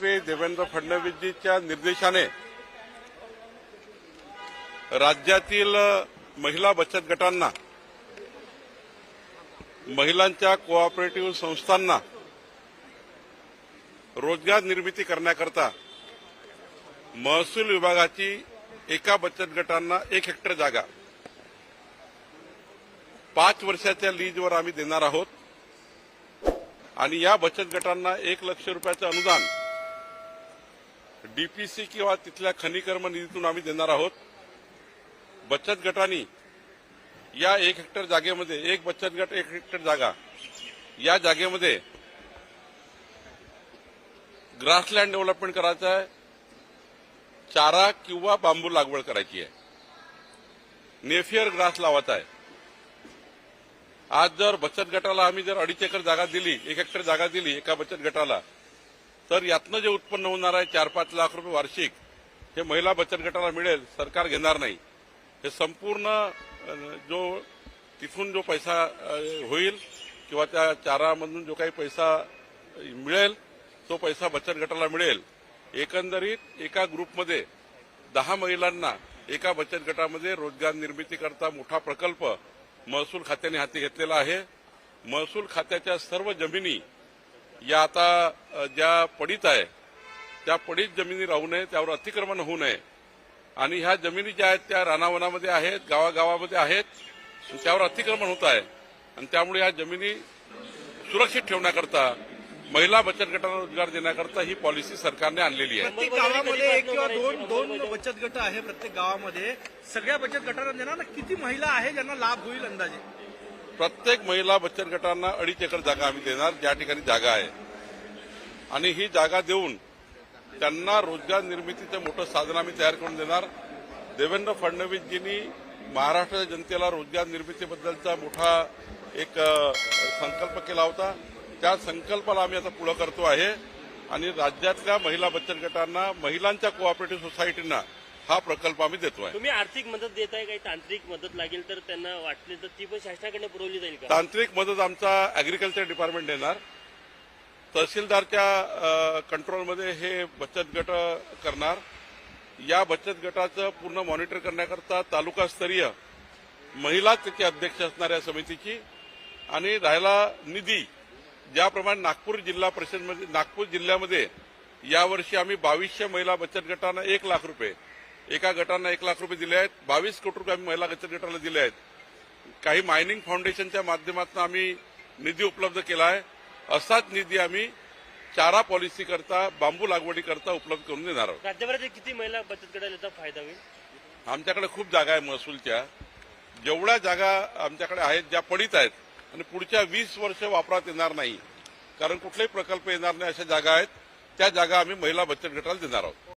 मुख्यमंत्री देवेंद्र फडणवीसजींच्या निर्देशाने राज्यातील महिला बचत गटांना, महिलांच्या कोऑपरेटिव्ह संस्थांना रोजगार निर्मिती करण्याकरता महसूल विभागाची एका बचत गटांना 1 हेक्टर जागा 5 वर्षाच्या लीजवर आम्ही देणार आहोत आणि या बचत गटांना 1 लाख रुपयाचं अनुदान डीपीसी किंवा तिथल्या खनिकर्म निधीतून आम्ही देणार आहोत। बचत गटांनी या 1 हेक्टर जागेमध्ये, एक बचत गट 1 हेक्टर जागा, या जागेमध्ये ग्रासलँड डेव्हलपमेंट करायचं आहे, चारा किंवा बांबू लागवड करायची आहे, नेफियर ग्रास लावायचा आहे। आज जर बचत गटाला आम्ही जर 2.5 एकर जागा दिली, 1 हेक्टर जागा दिली एका बचत गटाला, तर यातनं जे उत्पन्न होणार आहे 4-5 लाख रुपये वार्षिक, हे महिला बचत गटाला मिळेल, सरकार घेणार नाही। हे संपूर्ण जो तिथून जो पैसा होईल किंवा त्या चारामधून जो काही पैसा मिळेल तो पैसा बचत गटाला मिळेल। एकंदरीत एका ग्रुपमध्ये 10 महिलांना एका बचत गटामध्ये रोजगार निर्मिती करता मोठा प्रकल्प महसूल खात्याने हाती घेतलेला आहे। महसूल खात्याच्या सर्व जमिनी या आता ज्या पडीत आहे त्या पडीत जमिनी राहू नये, त्यावर अतिक्रमण होऊ नये आणि ह्या जमिनी ज्या आहेत त्या रानावनामध्ये आहेत, गावागावामध्ये आहेत, त्यावर अतिक्रमण होत आहे आणि त्यामुळे या जमिनी सुरक्षित ठेवण्याकरता महिला बचत गटांना रोजगार देण्याकरता ही पॉलिसी सरकारने आणलेली आहे। प्रत्येक गावामध्ये 1 किंवा 2 बचत गट आहे प्रत्येक गावामध्ये। सगळ्या बचत गटांना देणार ना, किती महिला आहे ज्यांना लाभ होईल अंदाजे? प्रत्येक महिला बचत गटांना 2.5 एकर जागा आम्ही देणार, ज्या ठिकाणी जागा आहे, आणि ही जागा देऊन त्यांना रोजगार निर्मितीचं मोठं साधन आम्ही तयार करून देणार। देवेंद्र फडणवीसजींनी महाराष्ट्राच्या जनतेला रोजगार निर्मितीबद्दलचा मोठा एक संकल्प केला होता, त्या संकल्पाला आम्ही आता पुढे करतो आहे आणि राज्यातल्या महिला बचत गटांना, महिलांच्या कोऑपरेटिव्ह सोसायटींना हा प्रकल्प आम्ही देतो आहे। तुम्ही आर्थिक मदत देताय, काही तांत्रिक मदत लागेल तर त्यांना वाटले तर ती पण शासनाकडे पुरवली जाईल का? तांत्रिक मदत आमचा ऍग्रिकल्चर डिपार्टमेंट देणार। तहसीलदारच्या कंट्रोलमध्ये हे बचत गट करणार। या बचत गटाचं पूर्ण मॉनिटर करण्याकरता तालुकास्तरीय महिला त्याची अध्यक्ष असणाऱ्या समितीची, आणि राहिला निधी ज्याप्रमाणे नागपूर जिल्हा परिषदमध्ये, नागपूर जिल्ह्यामध्ये यावर्षी आम्ही 2200 महिला बचत गटांना 1 लाख रुपये, एका गटांना 1 लाख रुपये दिले आहेत। 22 कोटी रुपये आम्ही महिला बचत गटाला दिले आहेत। काही मायनिंग फाउंडेशनच्या माध्यमातून आम्ही निधी उपलब्ध केला आहे। असाच निधी आम्ही चारा पॉलिसी करता, बांबू लागवडी करता उपलब्ध करून देणार आहोत। राज्यभरातील किती महिला बचत गटाला याचा फायदा होईल? आमच्याकडे खूप जागा आहे महसूलच्या, जेवढ्या जागा आमच्याकडे आहेत ज्या पडीत आहेत आणि पुढच्या 20 वर्ष वापरात येणार नाही, कारण कुठलेही प्रकल्प येणार नाही अशा जागा आहेत, त्या जागा आम्ही महिला बचत गटाला देणार आहोत।